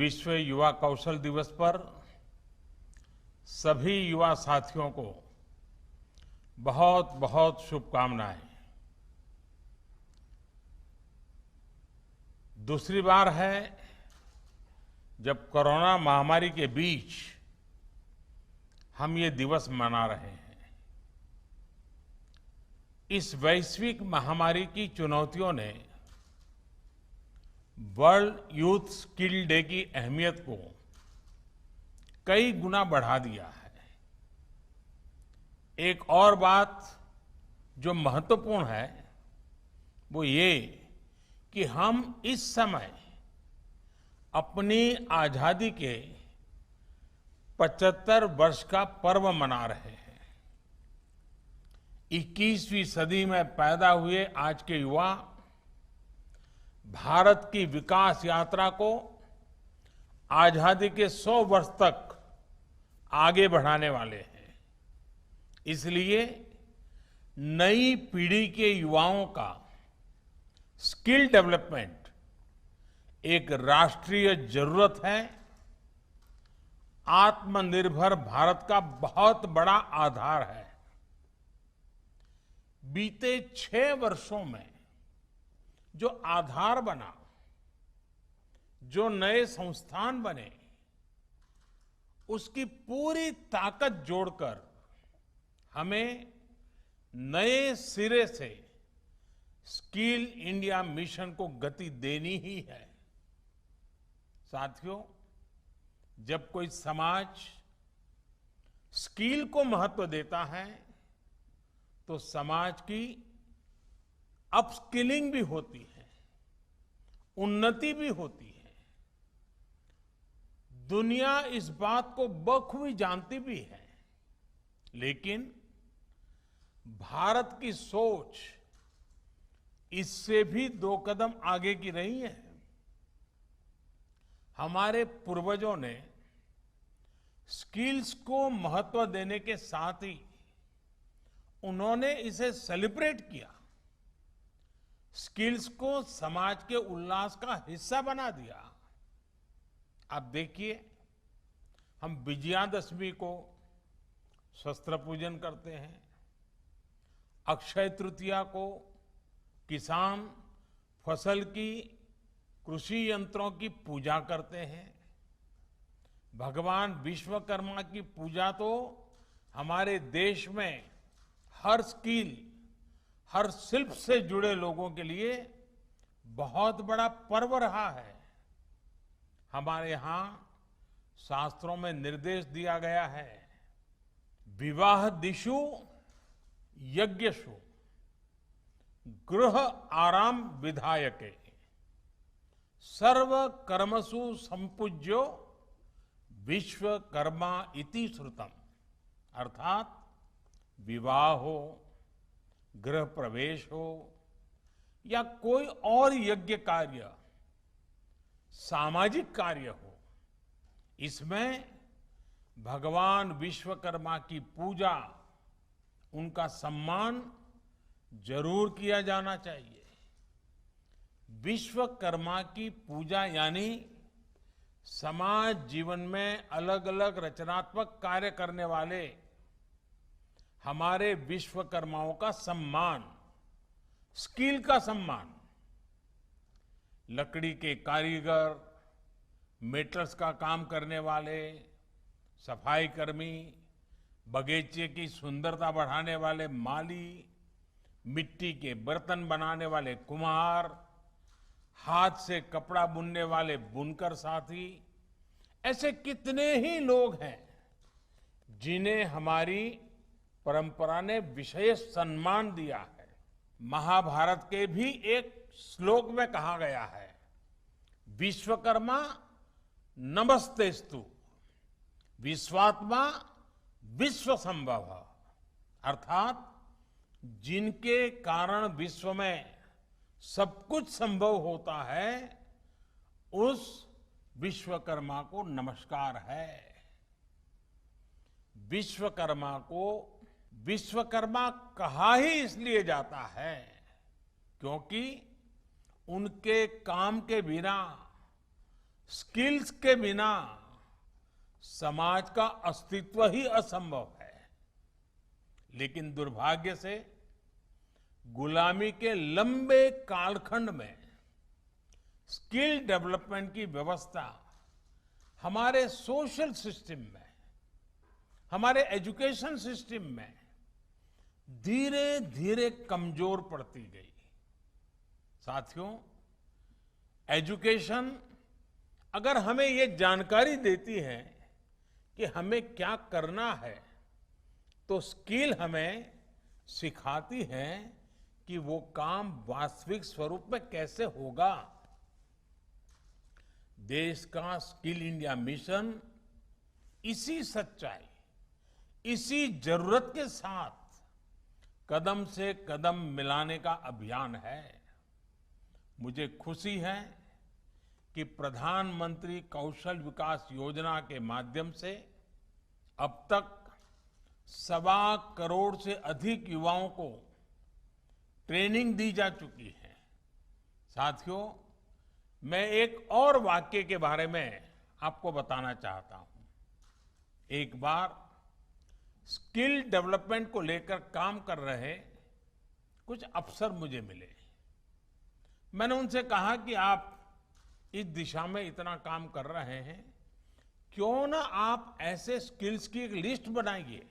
विश्व युवा कौशल दिवस पर सभी युवा साथियों को बहुत बहुत शुभकामनाएं। दूसरी बार है जब कोरोना महामारी के बीच हम ये दिवस मना रहे हैं। इस वैश्विक महामारी की चुनौतियों ने वर्ल्ड यूथ स्किल डे की अहमियत को कई गुना बढ़ा दिया है। एक और बात जो महत्वपूर्ण है वो ये कि हम इस समय अपनी आजादी के 75 वर्ष का पर्व मना रहे हैं। 21वीं सदी में पैदा हुए आज के युवा भारत की विकास यात्रा को आजादी के 100 वर्ष तक आगे बढ़ाने वाले हैं। इसलिए नई पीढ़ी के युवाओं का स्किल डेवलपमेंट एक राष्ट्रीय जरूरत है। आत्मनिर्भर भारत का बहुत बड़ा आधार है। बीते 6 वर्षों में जो आधार बना, जो नए संस्थान बने, उसकी पूरी ताकत जोड़कर हमें नए सिरे से स्किल इंडिया मिशन को गति देनी ही है। साथियों, जब कोई समाज स्किल को महत्व देता है तो समाज की अपस्किलिंग भी होती है, उन्नति भी होती है। दुनिया इस बात को बखूबी जानती भी है, लेकिन भारत की सोच इससे भी 2 कदम आगे की रही है। हमारे पूर्वजों ने स्किल्स को महत्व देने के साथ ही उन्होंने इसे सेलिब्रेट किया, स्किल्स को समाज के उल्लास का हिस्सा बना दिया। आप देखिए, हम विजयादशमी को शस्त्र पूजन करते हैं, अक्षय तृतीया को किसान फसल की कृषि यंत्रों की पूजा करते हैं, भगवान विश्वकर्मा की पूजा तो हमारे देश में हर स्किल, हर शिल्प से जुड़े लोगों के लिए बहुत बड़ा पर्व रहा है। हमारे यहां शास्त्रों में निर्देश दिया गया है, विवाह दिशु यज्ञशु गृह आराम विधायके सर्व कर्मसु संपूज्यो विश्वकर्मा इति श्रुतम। अर्थात विवाह हो, गृह प्रवेश हो या कोई और यज्ञ कार्य, सामाजिक कार्य हो, इसमें भगवान विश्वकर्मा की पूजा, उनका सम्मान जरूर किया जाना चाहिए। विश्वकर्मा की पूजा यानी समाज जीवन में अलग अलग रचनात्मक कार्य करने वाले हमारे विश्वकर्माओं का सम्मान, स्किल का सम्मान। लकड़ी के कारीगर, मेटल्स का काम करने वाले, सफाई कर्मी, बगीचे की सुंदरता बढ़ाने वाले माली, मिट्टी के बर्तन बनाने वाले कुम्हार, हाथ से कपड़ा बुनने वाले बुनकर साथी, ऐसे कितने ही लोग हैं जिन्हें हमारी परंपरा ने विशेष सम्मान दिया है। महाभारत के भी एक श्लोक में कहा गया है, विश्वकर्मा नमस्तेस्तु विश्वात्मा विश्व संभव। अर्थात जिनके कारण विश्व में सब कुछ संभव होता है, उस विश्वकर्मा को नमस्कार है। विश्वकर्मा को विश्वकर्मा कहा ही इसलिए जाता है क्योंकि उनके काम के बिना स्किल्स के बिना समाज का अस्तित्व ही असंभव है। लेकिन दुर्भाग्य से गुलामी के लंबे कालखंड में स्किल डेवलपमेंट की व्यवस्था हमारे सोशल सिस्टम में, हमारे एजुकेशन सिस्टम में धीरे धीरे कमजोर पड़ती गई। साथियों, एजुकेशन अगर हमें ये जानकारी देती है कि हमें क्या करना है, तो स्किल हमें सिखाती है कि वो काम वास्तविक स्वरूप में कैसे होगा। देश का स्किल इंडिया मिशन इसी सच्चाई, इसी जरूरत के साथ कदम से कदम मिलाने का अभियान है। मुझे खुशी है कि प्रधानमंत्री कौशल विकास योजना के माध्यम से अब तक 1.25 करोड़ से अधिक युवाओं को ट्रेनिंग दी जा चुकी है। साथियों, मैं एक और वाक्य के बारे में आपको बताना चाहता हूं। एक बार स्किल डेवलपमेंट को लेकर काम कर रहे कुछ अफसर मुझे मिले। मैंने उनसे कहा कि आप इस दिशा में इतना काम कर रहे हैं, क्यों ना आप ऐसे स्किल्स की एक लिस्ट बनाइए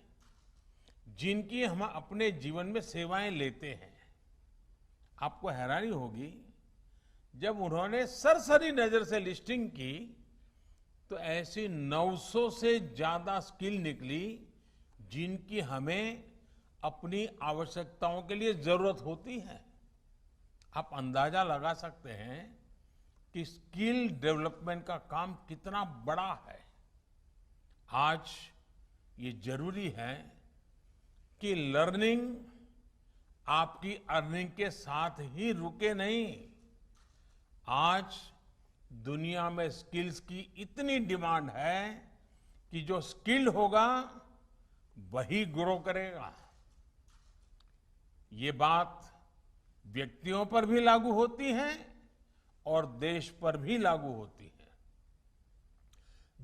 जिनकी हम अपने जीवन में सेवाएं लेते हैं। आपको हैरानी होगी, जब उन्होंने सरसरी नजर से लिस्टिंग की तो ऐसी 900 से ज्यादा स्किल निकली जिनकी हमें अपनी आवश्यकताओं के लिए जरूरत होती है। आप अंदाजा लगा सकते हैं कि स्किल डेवलपमेंट का काम कितना बड़ा है। आज ये जरूरी है कि लर्निंग आपकी अर्निंग के साथ ही रुके नहीं। आज दुनिया में स्किल्स की इतनी डिमांड है कि जो स्किल होगा वही ग्रो करेगा। ये बात व्यक्तियों पर भी लागू होती है और देश पर भी लागू होती है।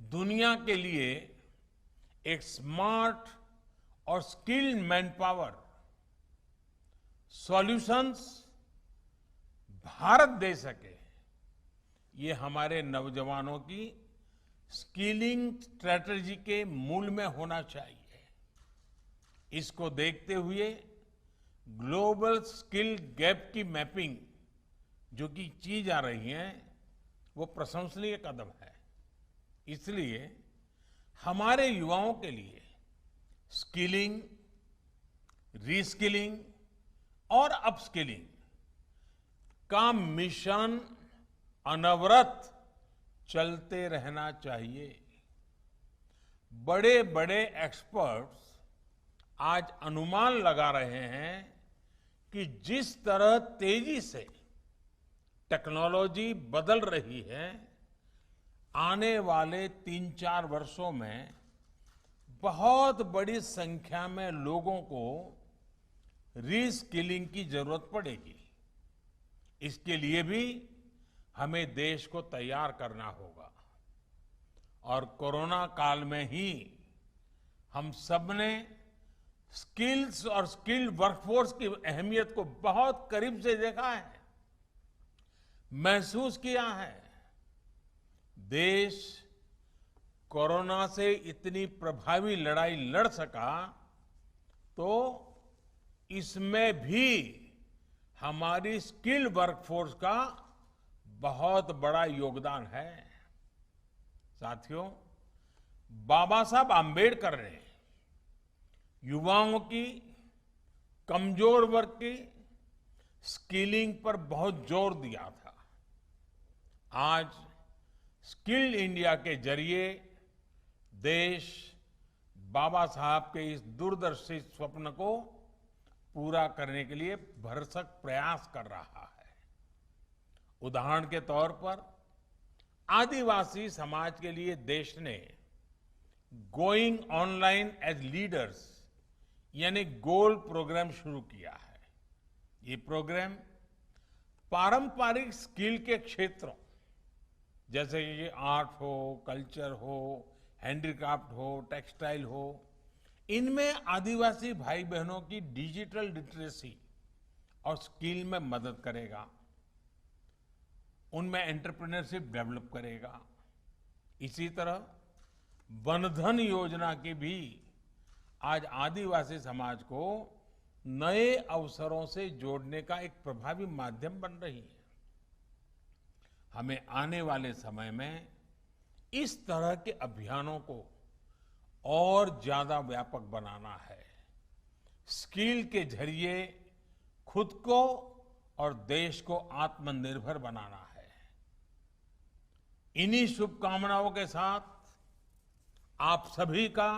दुनिया के लिए एक स्मार्ट और skilled man power solutions Bharat दे सके, ये हमारे नौजवानों की स्किलिंग स्ट्रेटजी के मूल में होना चाहिए। इसको देखते हुए ग्लोबल स्किल गैप की मैपिंग जो कि की जा रही है, वो प्रशंसनीय कदम है। इसलिए हमारे युवाओं के लिए स्किलिंग, रीस्किलिंग और अपस्किलिंग का मिशन अनवरत चलते रहना चाहिए। बड़े बड़े एक्सपर्ट्स आज अनुमान लगा रहे हैं कि जिस तरह तेजी से टेक्नोलॉजी बदल रही है, आने वाले 3-4 वर्षों में बहुत बड़ी संख्या में लोगों को रीस्किलिंग की जरूरत पड़ेगी। इसके लिए भी हमें देश को तैयार करना होगा। और कोरोना काल में ही हम सबने स्किल्स और स्किल्ड वर्कफोर्स की अहमियत को बहुत करीब से देखा है, महसूस किया है। देश कोरोना से इतनी प्रभावी लड़ाई लड़ सका तो इसमें भी हमारी स्किल वर्कफोर्स का बहुत बड़ा योगदान है। साथियों, बाबा साहब आंबेडकर ने युवाओं की, कमजोर वर्ग की स्किलिंग पर बहुत जोर दिया था। आज स्किल इंडिया के जरिए देश बाबा साहब के इस दूरदर्शी स्वप्न को पूरा करने के लिए भरसक प्रयास कर रहा है। उदाहरण के तौर पर आदिवासी समाज के लिए देश ने गोइंग ऑनलाइन एज लीडर्स यानी गोल प्रोग्राम शुरू किया है। ये प्रोग्राम पारंपरिक स्किल के क्षेत्रों जैसे कि आर्ट हो, कल्चर हो, हैंडीक्राफ्ट हो, टेक्सटाइल हो, इनमें आदिवासी भाई बहनों की डिजिटल लिटरेसी और स्किल में मदद करेगा, उनमें एंटरप्रेन्योरशिप डेवलप करेगा। इसी तरह वनधन योजना की भी आज आदिवासी समाज को नए अवसरों से जोड़ने का एक प्रभावी माध्यम बन रही है। हमें आने वाले समय में इस तरह के अभियानों को और ज्यादा व्यापक बनाना है। स्किल के जरिए खुद को और देश को आत्मनिर्भर बनाना है। इन्हीं शुभकामनाओं के साथ आप सभी का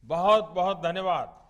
बहुत बहुत धन्यवाद।